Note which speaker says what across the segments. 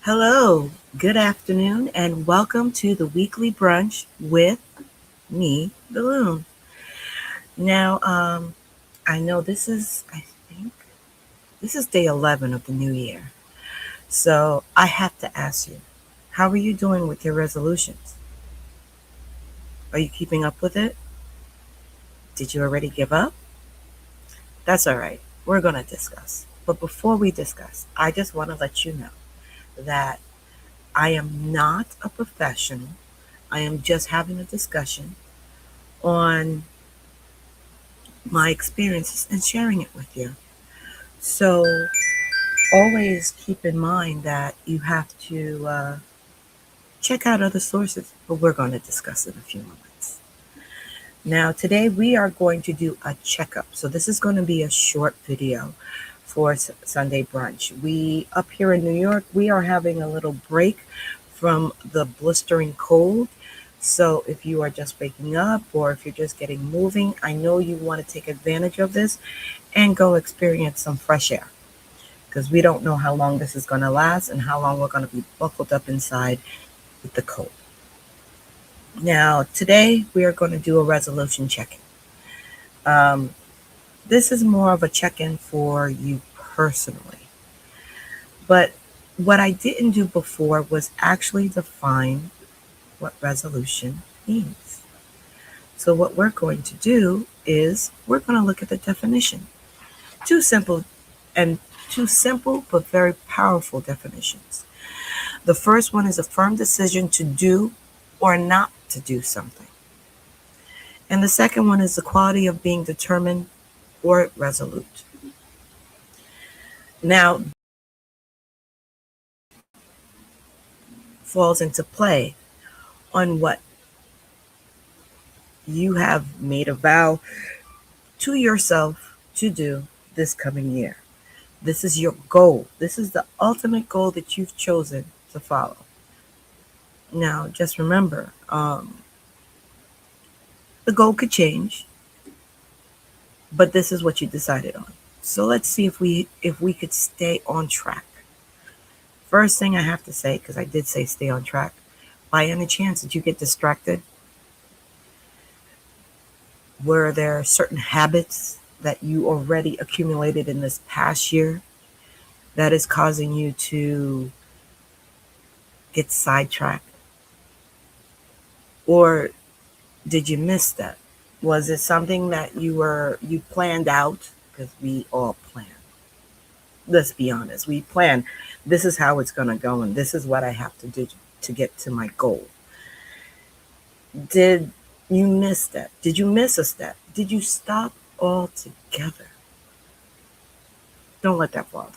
Speaker 1: Hello, good afternoon, and welcome to the Weekly Brunch with me, Balloon. Now, I know I think this is day 11 of the new year. So I have to ask you, how are you doing with your resolutions? Are you keeping up with it? Did you already give up? That's all right. We're going to discuss. But before we discuss, I just want to let you know that I am not a professional. I am just having a discussion on my experiences and sharing it with you. So always keep in mind that you have to check out other sources, but we're going to discuss in a few moments. Now, today we are going to do a checkup. So this is going to be a short video for Sunday brunch. We up here in New York, we are having a little break from the blistering cold. So if you are just waking up or if you're just getting moving, I know you want to take advantage of this and go experience some fresh air because we don't know how long this is going to last and how long we're going to be buckled up inside with the cold. Now, today we are going to do a resolution check-in. Um, this is more of a check-in for you personally. But what I didn't do before was actually define what resolution means. So what we're going to do is we're going to look at the definition. Two simple and two simple but very powerful definitions. The first one is a firm decision to do or not to do something. And the second one is the quality of being determined or resolute. Now, falls into play on what you have made a vow to yourself to do this coming year. This is your goal. This is the ultimate goal that you've chosen to follow. Now, just remember, the goal could change, but this is what you decided on. So let's see if we could stay on track. First thing I have to say, because I did say stay on track, by any chance did you get distracted? Were there certain habits that you already accumulated in this past year that is causing you to get sidetracked? Or did you miss that? Was it something that you planned out? Because we all plan. Let's be honest. We plan. This is how it's gonna go, and this is what I have to do to get to my goal. Did you miss that? Did you miss a step? Did you stop altogether? Don't let that bother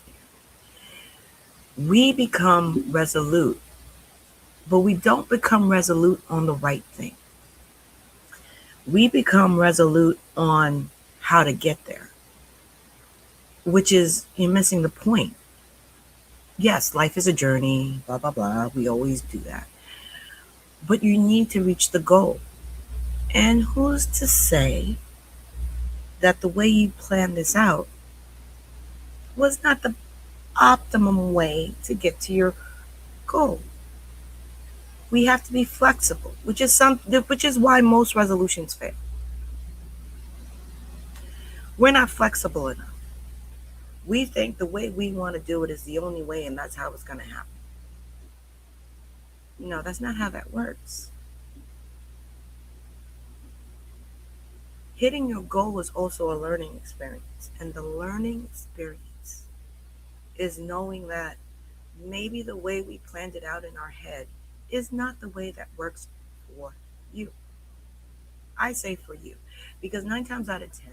Speaker 1: you. We become resolute, but we don't become resolute on the right thing. We become resolute on how to get there, which is you're missing the point. Yes, life is a journey, blah, blah, blah. We always do that. But you need to reach the goal. And who's to say that the way you planned this out was not the optimum way to get to your goal? We have to be flexible, which is why most resolutions fail. We're not flexible enough. We think the way we want to do it is the only way and that's how it's going to happen. No, that's not how that works. Hitting your goal is also a learning experience. And the learning experience is knowing that maybe the way we planned it out in our head is not the way that works for you. I say for you, because 9 times out of 10,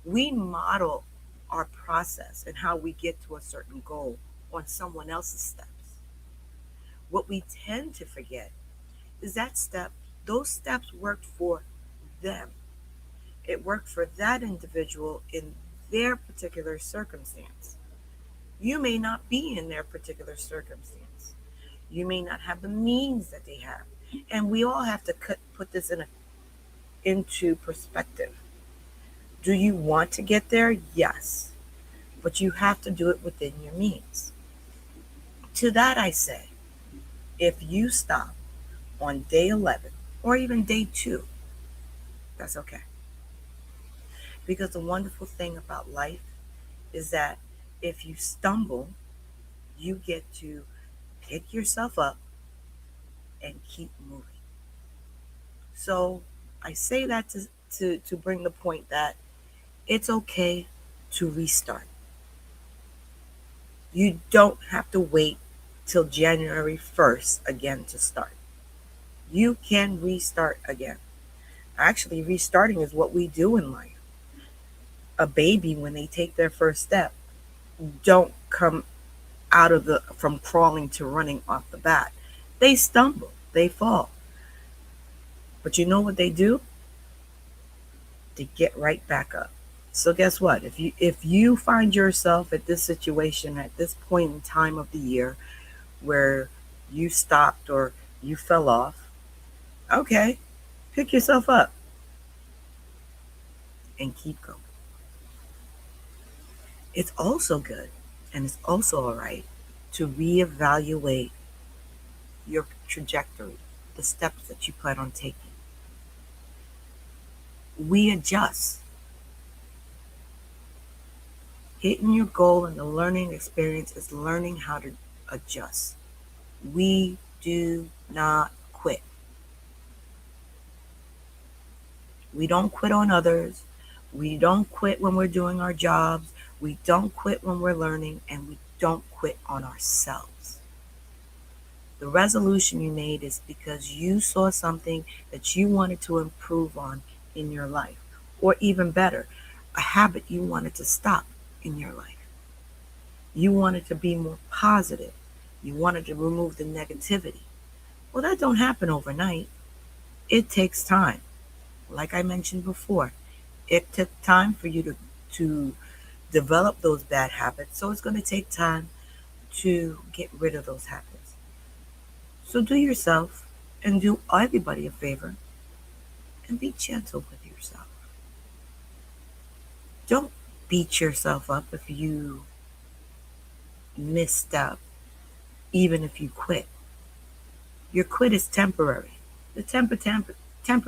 Speaker 1: we model our process and how we get to a certain goal on someone else's steps. What we tend to forget is those steps worked for them. It worked for that individual in their particular circumstance. You may not be in their particular circumstance. You may not have the means that they have. And we all have to put this into perspective. Do you want to get there? Yes. But you have to do it within your means. To that I say, If you stop on day 11 or even day 2, that's okay. Because the wonderful thing about life is that if you stumble, you get to pick yourself up and keep moving. So I say that to bring the point that it's okay to restart. You don't have to wait till January 1st again to start. You can restart again. Actually, restarting is what we do in life. A baby, when they take their first step, don't come out of the from crawling to running off the bat. They stumble, they fall. But you know what they do? They get right back up. So guess what? If you find yourself at this situation at this point in time of the year where you stopped or you fell off, okay, pick yourself up and keep going. It's also good and it's also all right to reevaluate your trajectory, the steps that you plan on taking. We adjust. Hitting your goal and the learning experience is learning how to adjust. We do not quit. We don't quit on others. We don't quit when we're doing our jobs. We don't quit when we're learning. And we don't quit on ourselves. The resolution you made is because you saw something that you wanted to improve on in your life. Or even better, a habit you wanted to stop in your life. You wanted to be more positive. You wanted to remove the negativity. Well, that don't happen overnight. It takes time. Like I mentioned before, it took time for you to develop those bad habits. So it's going to take time to get rid of those habits. So do yourself and do everybody a favor and be gentle with yourself. Don't beat yourself up if you misstep, even if you quit. Your quit is temporary. The temper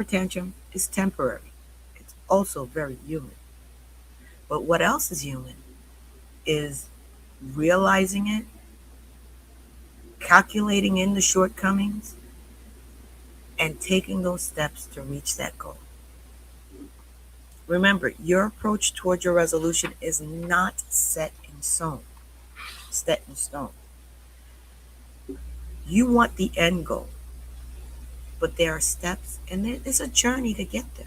Speaker 1: tantrum is temporary. It's also very human. But what else is human is realizing it, calculating in the shortcomings, and taking those steps to reach that goal. Remember, your approach towards your resolution is not set in stone. Set in stone. You want the end goal, but there are steps and it's a journey to get there.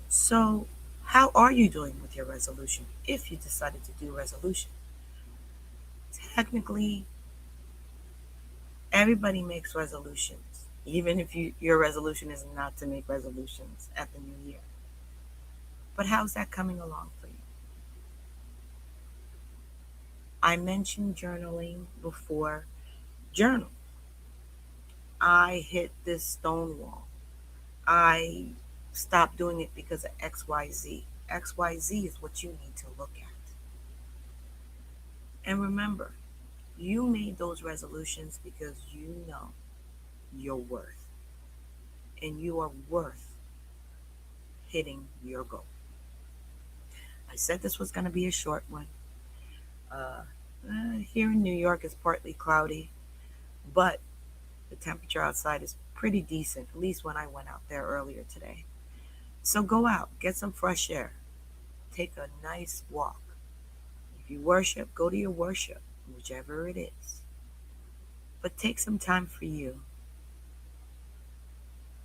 Speaker 1: So, how are you doing with your resolution if you decided to do resolution? Technically, everybody makes resolutions, even if your resolution is not to make resolutions at the new year. But how's that coming along for you? I mentioned journaling before. Journal. I hit this stone wall. I stopped doing it because of XYZ. XYZ is what you need to look at. And remember, you made those resolutions because you know your worth. And you are worth hitting your goal. I said this was going to be a short one. Uh, Here in New York, it's partly cloudy, but the temperature outside is pretty decent, at least when I went out there earlier today. So go out, get some fresh air, take a nice walk. If you worship, go to your worship, whichever it is. But take some time for you.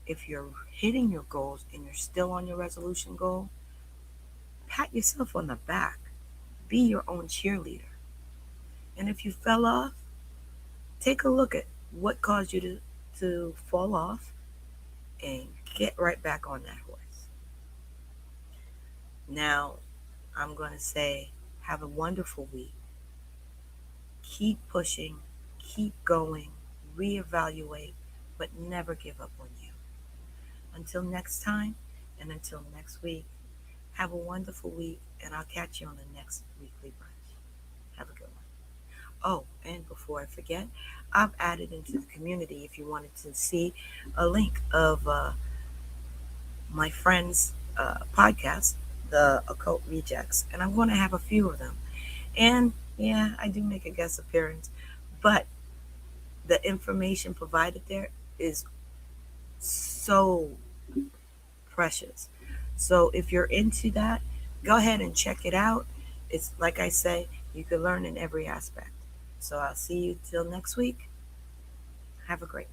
Speaker 1: If you're hitting your goals and you're still on your resolution goal, pat yourself on the back. Be your own cheerleader. And if you fell off, take a look at what caused you to fall off and get right back on that horse. Now, I'm going to say, have a wonderful week. Keep pushing, keep going, reevaluate, but never give up on you. Until next time and until next week, have a wonderful week, and I'll catch you on the next Weekly Brunch. Have a good one. Oh, and before I forget, I've added into the community if you wanted to see a link of my friend's podcast, the Occult Rejects, and I'm going to have a few of them. And yeah, I do make a guest appearance, but the information provided there is so precious. So if you're into that, go ahead and check it out. It's like I say, you can learn in every aspect. So I'll see you till next week. Have a great one.